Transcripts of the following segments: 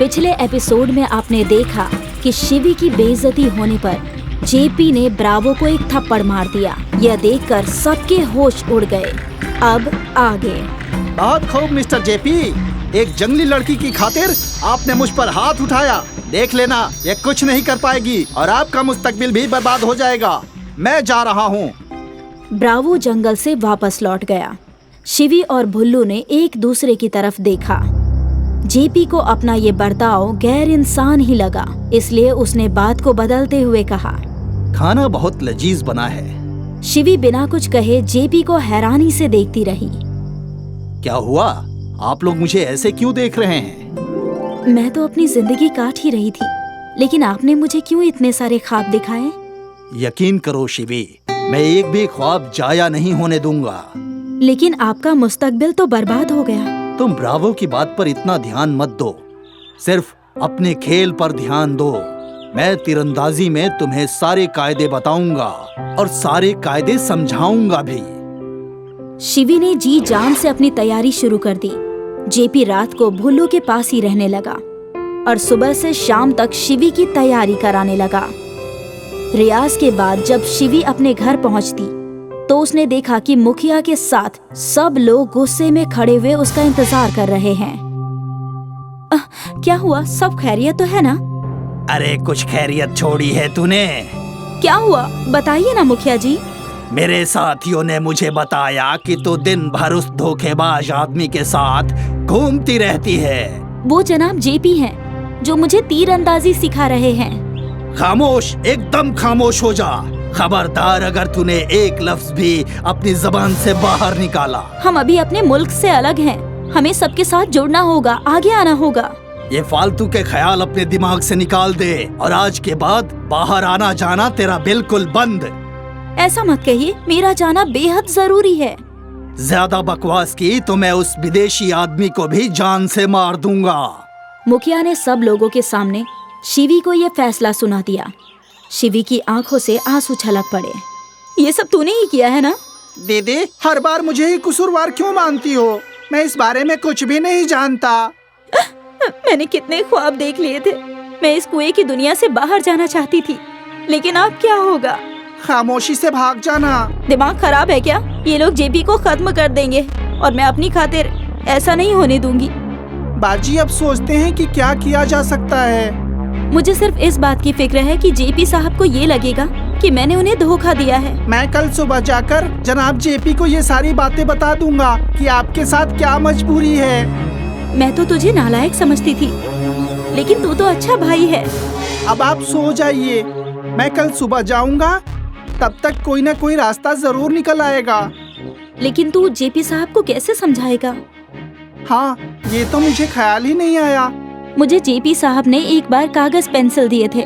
पिछले एपिसोड में आपने देखा कि शिवी की बेइज्जती होने पर जेपी ने ब्रावो को एक थप्पड़ मार दिया। यह देखकर सबके होश उड़ गए। अब आगे। बहुत खूब मिस्टर जेपी, एक जंगली लड़की की खातिर आपने मुझ पर हाथ उठाया। देख लेना, ये कुछ नहीं कर पाएगी और आपका मुस्तकबिल भी बर्बाद हो जाएगा। मैं जा रहा हूँ। ब्रावो जंगल से वापस लौट गया। शिवी और भुल्लू ने एक दूसरे की तरफ देखा। जेपी को अपना ये बर्ताव गैर इंसान ही लगा, इसलिए उसने बात को बदलते हुए कहा, खाना बहुत लजीज बना है। शिवी बिना कुछ कहे जेपी को हैरानी से देखती रही। क्या हुआ? आप लोग मुझे ऐसे क्यों देख रहे हैं? मैं तो अपनी जिंदगी काट ही रही थी, लेकिन आपने मुझे क्यों इतने सारे ख्वाब दिखाए? यकीन करो शिवी, मैं एक भी ख्वाब जाया नहीं होने दूंगा। लेकिन आपका मुस्तकबिल तो बर्बाद हो गया। तुम ब्रावो की बात पर इतना ध्यान मत दो, सिर्फ अपने खेल पर ध्यान दो। मैं तीरंदाजी में तुम्हें सारे कायदे बताऊंगा और सारे कायदे समझाऊंगा भी। शिवी ने जी जान से अपनी तैयारी शुरू कर दी। जेपी रात को भुल्लू के पास ही रहने लगा और सुबह से शाम तक शिवी की तैयारी कराने लगा। रियाज के बाद जब शिवी अपने घर पहुंचती तो उसने देखा कि मुखिया के साथ सब लोग गुस्से में खड़े हुए उसका इंतजार कर रहे हैं। क्या हुआ? सब खैरियत तो है ना? अरे कुछ खैरियत छोड़ी है तूने? क्या हुआ बताइए ना मुखिया जी। मेरे साथियों ने मुझे बताया कि तू दिन भर उस धोखेबाज आदमी के साथ घूमती रहती है। वो जनाब जेपी हैं, जो मुझे तीरंदाजी सिखा रहे हैं। खामोश, एकदम खामोश हो जा। खबरदार अगर तूने एक लफ्ज भी अपनी जबान से बाहर निकाला। हम अभी अपने मुल्क से अलग हैं, हमें सबके साथ जुड़ना होगा, आगे आना होगा। ये फालतू के ख्याल अपने दिमाग से निकाल दे और आज के बाद बाहर आना जाना तेरा बिल्कुल बंद। ऐसा मत कहिए, मेरा जाना बेहद जरूरी है। ज्यादा बकवास की तो मैं उस विदेशी आदमी को भी जान से मार दूंगा। मुखिया ने सब लोगों के सामने शिवी को ये फैसला सुना दिया। शिवी की आंखों से आंसू छलक पड़े। ये सब तूने ही किया है ना? दीदी, हर बार मुझे ही कसूरवार क्यों मानती हो? मैं इस बारे में कुछ भी नहीं जानता। मैंने कितने ख्वाब देख लिए थे। मैं इस कुएं की दुनिया से बाहर जाना चाहती थी, लेकिन अब क्या होगा? खामोशी से भाग जाना। दिमाग खराब है क्या? ये लोग जेपी को खत्म कर देंगे और मैं अपनी खातिर ऐसा नहीं होने दूंगी। बाजी अब सोचते हैं कि क्या किया जा सकता है। मुझे सिर्फ इस बात की फिक्र है कि जेपी साहब को ये लगेगा कि मैंने उन्हें धोखा दिया है। मैं कल सुबह जाकर जनाब जेपी को ये सारी बातें बता दूंगा कि आपके साथ क्या मजबूरी है। मैं तो तुझे नालायक समझती थी, लेकिन तू तो अच्छा भाई है। अब आप सो जाइए, मैं कल सुबह जाऊंगा, तब तक कोई न कोई रास्ता जरूर निकल आएगा। लेकिन तू जेपी साहब को कैसे समझाएगा? हाँ, ये तो मुझे ख्याल ही नहीं आया। मुझे जेपी साहब ने एक बार कागज पेंसिल दिए थे,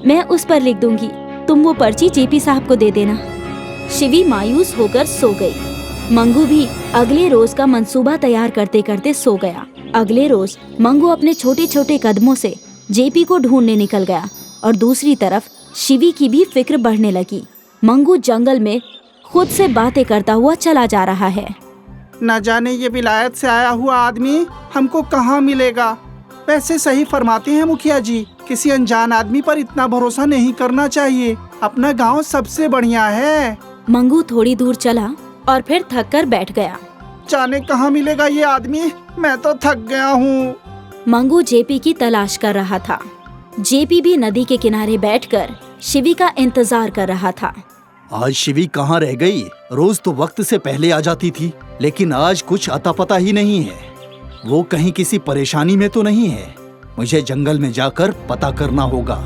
मैं उस पर लिख दूंगी। तुम वो पर्ची जेपी साहब को दे देना। शिवी मायूस होकर सो गई। मंगू भी अगले रोज का मंसूबा तैयार करते करते सो गया। अगले रोज मंगू अपने छोटे छोटे कदमों से जेपी को ढूंढने निकल गया और दूसरी तरफ शिवी की भी फिक्र बढ़ने लगी। मंगू जंगल में खुद से बातें करता हुआ चला जा रहा है। न जाने ये विलायत से आया हुआ आदमी हमको कहाँ मिलेगा। वैसे सही फरमाते हैं मुखिया जी, किसी अनजान आदमी पर इतना भरोसा नहीं करना चाहिए। अपना गांव सबसे बढ़िया है। मंगू थोड़ी दूर चला और फिर थक कर बैठ गया। जाने कहाँ मिलेगा ये आदमी, मैं तो थक गया हूँ। मंगू जेपी की तलाश कर रहा था। जेपी भी नदी के किनारे बैठकर शिवी का इंतजार कर रहा था। आज शिवी कहाँ रह गई? रोज तो वक्त से पहले आ जाती थी, लेकिन आज कुछ अता पता ही नहीं है। वो कहीं किसी परेशानी में तो नहीं है? मुझे जंगल में जाकर पता करना होगा।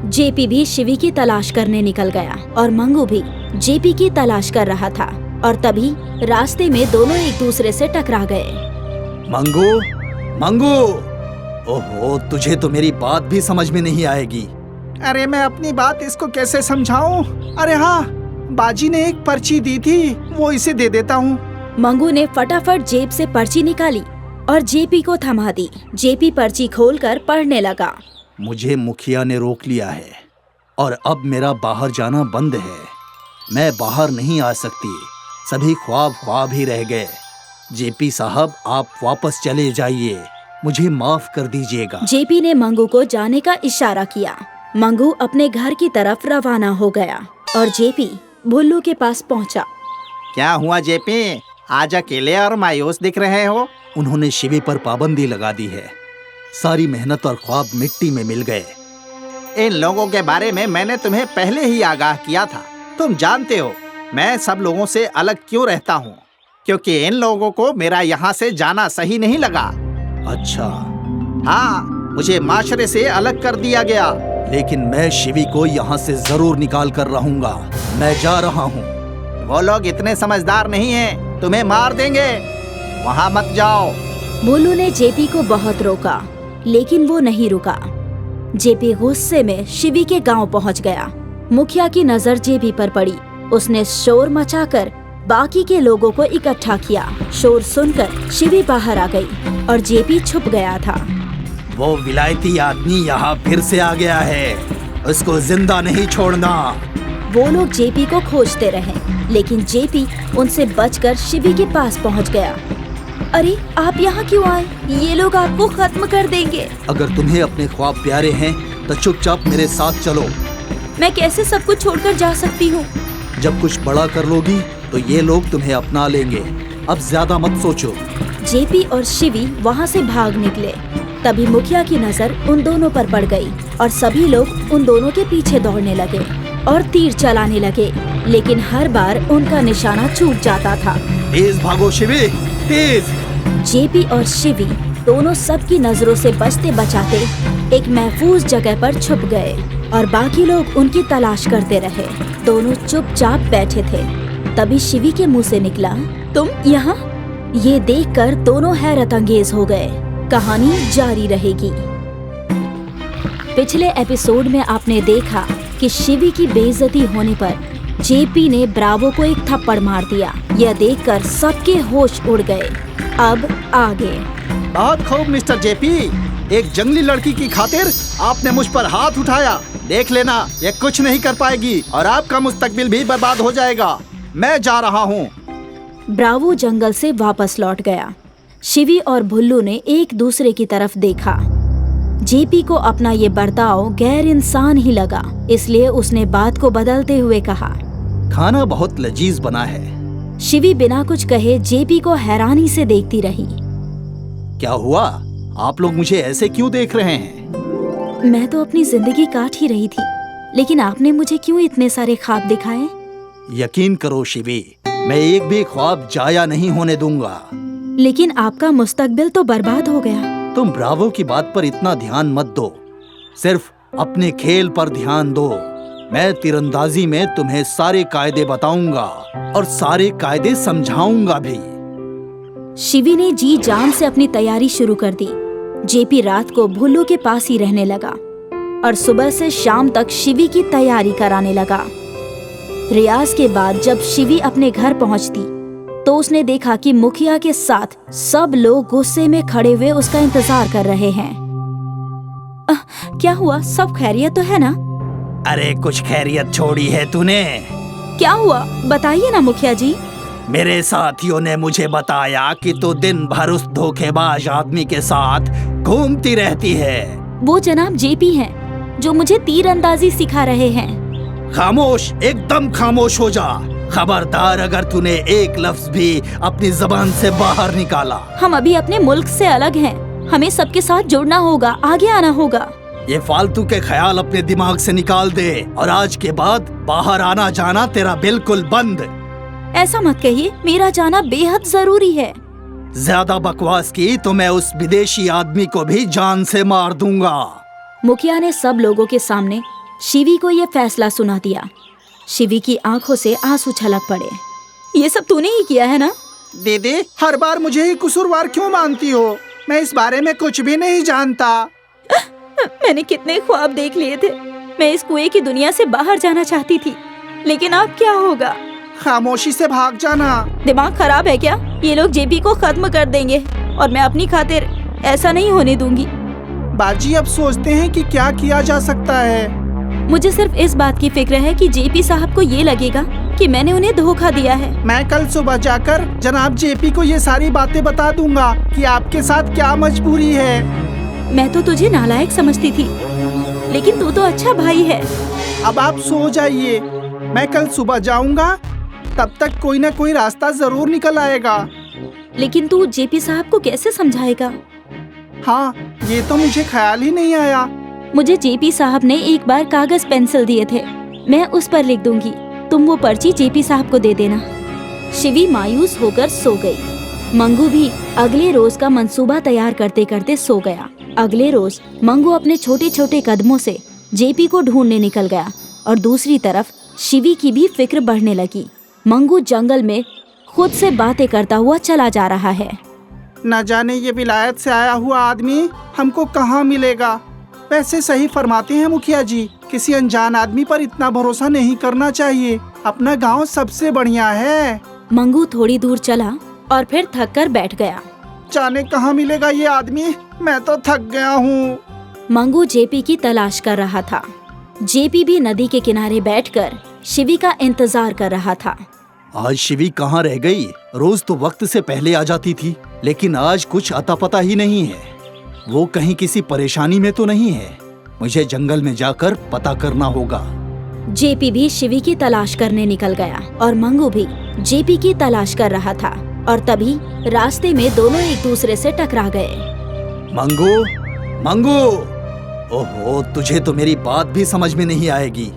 जेपी भी शिवी की तलाश करने निकल गया और मंगू भी जेपी की तलाश कर रहा था। और तभी रास्ते में दोनों एक दूसरे से टकरा गए। मंगू, मंगू, ओहो, तुझे तो मेरी बात भी समझ में नहीं आएगी। अरे मैं अपनी बात इसको कैसे समझाऊं? अरे हाँ, बाजी ने एक पर्ची दी थी, वो इसे दे देता हूँ। मंगू ने फटाफट जेब से पर्ची निकाली और जेपी को थमा दी। जेपी पर्ची खोलकर पढ़ने लगा। मुझे मुखिया ने रोक लिया है और अब मेरा बाहर जाना बंद है। मैं बाहर नहीं आ सकती। सभी ख्वाब ख्वाब ही रह गए। जेपी साहब, आप वापस चले जाइए। मुझे माफ कर दीजिएगा। जेपी ने मंगू को जाने का इशारा किया। मंगू अपने घर की तरफ रवाना हो गया और जेपी भुल्लू के पास पहुंचा। क्या हुआ जेपी, आज अकेले और मायूस दिख रहे हो? उन्होंने शिवी पर पाबंदी लगा दी है। सारी मेहनत और ख्वाब मिट्टी में मिल गए। इन लोगों के बारे में मैंने तुम्हें पहले ही आगाह किया था। तुम जानते हो मैं सब लोगों से अलग क्यों रहता हूँ, क्योंकि इन लोगों को मेरा यहाँ से जाना सही नहीं लगा। अच्छा। हाँ, मुझे माशरे से अलग कर दिया गया। लेकिन मैं शिवी को यहाँ से जरूर निकाल कर रहूंगा। मैं जा रहा हूँ। वो लोग इतने समझदार नहीं हैं, तुम्हें मार देंगे। वहाँ मत जाओ। भुल्लू ने जेपी को बहुत रोका, लेकिन वो नहीं रुका। जेपी गुस्से में शिवी के गांव पहुंच गया। मुखिया की नजर जेपी पर पड़ी। उसने शोर मचाकर बाकी के लोगों को इकट्ठा किया। शोर सुनकर शिवी बाहर आ गई और जेपी छुप गया था। वो विलायती आदमी यहाँ फिर से आ गया है। उसको जिंदा नहीं छोड़ना। वो लोग जेपी को खोजते रहे, लेकिन जेपी उनसे बचकर शिवी के पास पहुंच गया। अरे आप यहाँ क्यों आए? ये लोग आपको खत्म कर देंगे। अगर तुम्हें अपने ख्वाब प्यारे हैं तो चुपचाप मेरे साथ चलो। मैं कैसे सब कुछ छोड़कर जा सकती हूँ? जब कुछ बड़ा कर लोगी तो ये लोग तुम्हें अपना लेंगे। अब ज्यादा मत सोचो। जेपी और शिवी वहाँ से भाग निकले। तभी मुखिया की नजर उन दोनों पर पड़ गई और सभी लोग उन दोनों के पीछे दौड़ने लगे और तीर चलाने लगे, लेकिन हर बार उनका निशाना चूक जाता था। तेज भागो शिवी, तेज। जेपी और शिवी दोनों सबकी नजरों से बचते बचाते एक महफूज जगह पर छुप गए और बाकी लोग उनकी तलाश करते रहे। दोनों चुपचाप बैठे थे। तभी शिवी के मुंह से निकला, तुम यहाँ? ये देखकर दोनों हैरत अंगेज हो गए। कहानी जारी रहेगी। पिछले एपिसोड में आपने देखा कि शिवी की बेइज्जती होने पर जेपी ने ब्रावो को एक थप्पड़ मार दिया। यह देखकर सबके होश उड़ गए। अब आगे। बहुत खूब मिस्टर जेपी, एक जंगली लड़की की खातिर आपने मुझ पर हाथ उठाया। देख लेना, ये कुछ नहीं कर पाएगी और आपका मुस्तकबिल भी बर्बाद हो जाएगा। मैं जा रहा हूँ। ब्रावो जंगल से वापस लौट गया। शिवी और भुल्लू ने एक दूसरे की तरफ देखा। जेपी को अपना ये बर्ताव गैर इंसान ही लगा, इसलिए उसने बात को बदलते हुए कहा, खाना बहुत लजीज बना है। शिवी बिना कुछ कहे जेपी को हैरानी से देखती रही। क्या हुआ? आप लोग मुझे ऐसे क्यों देख रहे हैं? मैं तो अपनी जिंदगी काट ही रही थी, लेकिन आपने मुझे क्यों इतने सारे ख्वाब दिखाए? यकीन करो शिवी, मैं एक भी ख्वाब जाया नहीं होने दूंगा। लेकिन आपका मुस्तकबिल तो बर्बाद हो गया। तुम ब्रावो की बात पर इतना ध्यान मत दो, सिर्फ अपने खेल पर ध्यान दो। मैं तीरंदाजी में तुम्हें सारे कायदे बताऊंगा और सारे कायदे समझाऊंगा भी। शिवी ने जी जान से अपनी तैयारी शुरू कर दी। जेपी रात को भुल्लू के पास ही रहने लगा और सुबह से शाम तक शिवी की तैयारी कराने लगा। रियाज के बाद जब शिवी अपने घर पहुंचती तो उसने देखा कि मुखिया के साथ सब लोग गुस्से में खड़े हुए उसका इंतजार कर रहे हैं। क्या हुआ? सब खैरियत तो है ना? अरे कुछ खैरियत छोड़ी है तूने? क्या हुआ? बताइए ना मुखिया जी। मेरे साथियों ने मुझे बताया कि तू दिन भर उस धोखेबाज आदमी के साथ घूमती रहती है। वो जनाब जेपी हैं, जो मुझे तीरंदाजी सिखा रहे हैं। खामोश, एकदम खामोश हो जा। खबरदार अगर तूने एक लफ्ज भी अपनी जबान से बाहर निकाला। हम अभी अपने मुल्क से अलग हैं। हमें सबके साथ जुड़ना होगा, आगे आना होगा। ये फालतू के ख्याल अपने दिमाग से निकाल दे और आज के बाद बाहर आना जाना तेरा बिल्कुल बंद। ऐसा मत कहिए, मेरा जाना बेहद जरूरी है। ज्यादा बकवास की तो मैं उस विदेशी आदमी को भी जान से मार दूंगा। मुखिया ने सब लोगों के सामने शिवी को ये फैसला सुना दिया। शिवी की आंखों से आंसू छलक पड़े। ये सब तूने ही किया है ना? दीदी, हर बार मुझे ही कसूरवार क्यों मानती हो? मैं इस बारे में कुछ भी नहीं जानता। मैंने कितने ख्वाब देख लिए थे। मैं इस कुएं की दुनिया से बाहर जाना चाहती थी, लेकिन अब क्या होगा? खामोशी से भाग जाना। दिमाग खराब है क्या? ये लोग जेपी को खत्म कर देंगे और मैं अपनी खातिर ऐसा नहीं होने दूंगी। बाजी, अब सोचते हैं कि क्या किया जा सकता है। मुझे सिर्फ इस बात की फिक्र है कि जेपी साहब को ये लगेगा कि मैंने उन्हें धोखा दिया है। मैं कल सुबह जाकर जनाब जेपी को ये सारी बातें बता दूंगा कि आपके साथ क्या मजबूरी है। मैं तो तुझे नालायक समझती थी, लेकिन तू तो अच्छा भाई है। अब आप सो जाइए, मैं कल सुबह जाऊंगा, तब तक कोई ना कोई रास्ता जरूर निकल आएगा। लेकिन तू जेपी साहब को कैसे समझाएगा? हाँ, ये तो मुझे ख्याल ही नहीं आया। मुझे जेपी साहब ने एक बार कागज पेंसिल दिए थे, मैं उस पर लिख दूंगी, तुम वो पर्ची जेपी साहब को दे देना। शिवी मायूस होकर सो गई। मंगू भी अगले रोज का मंसूबा तैयार करते करते सो गया। अगले रोज मंगू अपने छोटे छोटे कदमों से जेपी को ढूंढने निकल गया और दूसरी तरफ शिवी की भी फिक्र बढ़ने लगी। मंगू जंगल में खुद से बातें करता हुआ चला जा रहा है। न जाने ये विलायत से आया हुआ आदमी हमको कहाँ मिलेगा। वैसे सही फरमाते हैं मुखिया जी, किसी अनजान आदमी पर इतना भरोसा नहीं करना चाहिए। अपना गांव सबसे बढ़िया है। मंगू थोड़ी दूर चला और फिर थक कर बैठ गया। जाने कहाँ मिलेगा ये आदमी, मैं तो थक गया हूँ। मंगू जेपी की तलाश कर रहा था। जेपी भी नदी के किनारे बैठकर शिवी का इंतजार कर रहा था। आज शिवी कहाँ रह गई? रोज तो वक्त से पहले आ जाती थी, लेकिन आज कुछ अता पता ही नहीं है। वो कहीं किसी परेशानी में तो नहीं है। मुझे जंगल में जाकर पता करना होगा। जेपी भी शिवी की तलाश करने निकल गया और मंगू भी जेपी की तलाश कर रहा था। और तभी रास्ते में दोनों एक दूसरे से टकरा गए। मंगू, मंगू, ओहो, तुझे तो मेरी बात भी समझ में नहीं आएगी।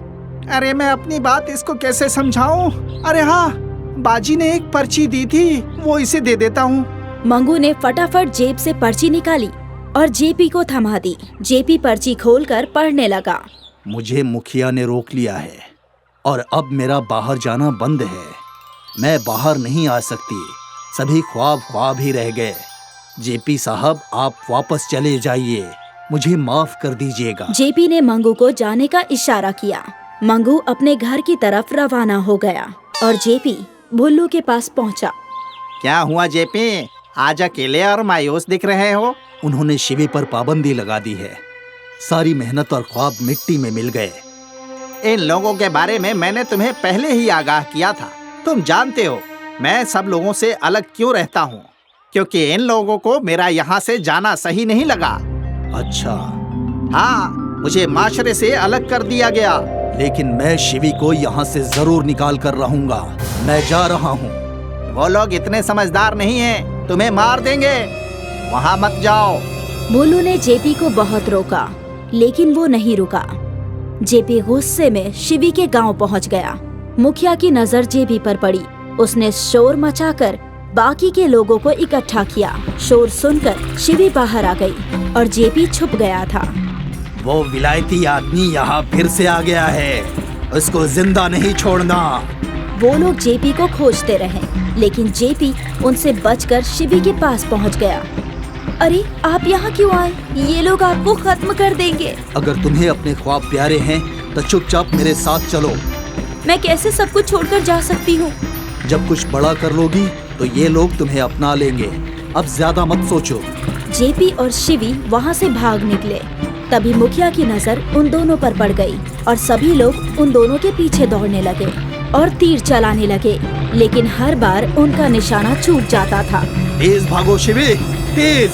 अरे मैं अपनी बात इसको कैसे समझाऊं? अरे हाँ, बाजी ने एक पर्ची दी थी, वो इसे दे देता हूँ। मंगू ने फटाफट जेब से पर्ची निकाली और जेपी को थमा दी। जेपी पर्ची खोलकर पढ़ने लगा। मुझे मुखिया ने रोक लिया है और अब मेरा बाहर जाना बंद है। मैं बाहर नहीं आ सकती। सभी ख्वाब ख्वाब ही रह गए। जेपी साहब, आप वापस चले जाइए, मुझे माफ कर दीजिएगा। जेपी ने मंगू को जाने का इशारा किया। मंगू अपने घर की तरफ रवाना हो गया और जेपी भुल्लू के पास पहुंचा। क्या हुआ जेपी, आज अकेले और मायूस दिख रहे हो? उन्होंने शिवी पर पाबंदी लगा दी है। सारी मेहनत और ख्वाब मिट्टी में मिल गए। इन लोगों के बारे में मैंने तुम्हें पहले ही आगाह किया था। तुम जानते हो मैं सब लोगों से अलग क्यों रहता हूँ, क्योंकि इन लोगों को मेरा यहाँ से जाना सही नहीं लगा। अच्छा। हाँ, मुझे माशरे से अलग कर दिया गया। लेकिन मैं शिवी को यहाँ से जरूर निकाल कर रहूंगा। मैं जा रहा हूँ। वो लोग इतने समझदार नहीं हैं, तुम्हें मार देंगे। वहाँ मत जाओ। भुल्लू ने जेपी को बहुत रोका, लेकिन वो नहीं रुका। जेपी गुस्से में शिवी के गांव पहुंच गया। मुखिया की नजर जेपी पर पड़ी। उसने शोर मचाकर बाकी के लोगों को इकट्ठा किया। शोर सुनकर शिवी बाहर आ गई और जेपी छुप गया था। वो विलायती आदमी यहाँ फिर से आ गया है। उसको जिंदा नहीं छोड़ना। वो लोग जेपी को खोजते रहे, लेकिन जेपी उनसे बचकर शिवी के पास पहुंच गया। अरे आप यहाँ क्यों आए? ये लोग आपको खत्म कर देंगे। अगर तुम्हें अपने ख्वाब प्यारे हैं तो चुपचाप मेरे साथ चलो। मैं कैसे सब कुछ छोड़कर जा सकती हूँ? जब कुछ बड़ा कर लोगी तो ये लोग तुम्हें अपना लेंगे। अब ज्यादा मत सोचो। जेपी और शिवी वहाँ से भाग निकले। तभी मुखिया की नजर उन दोनों पर पड़ गई और सभी लोग उन दोनों के पीछे दौड़ने लगे और तीर चलाने लगे, लेकिन हर बार उनका निशाना चूक जाता था। तेज भागो शिवी, तेज।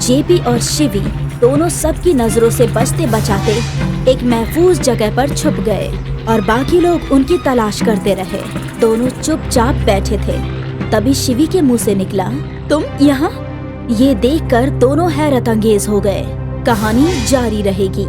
जेपी और शिवी दोनों सबकी नजरों से बचते बचाते एक महफूज जगह पर छुप गए और बाकी लोग उनकी तलाश करते रहे। दोनों चुपचाप बैठे थे। तभी शिवी के मुंह से निकला, तुम यहाँ? ये देखकर दोनों हैरत अंगेज हो गए। कहानी जारी रहेगी।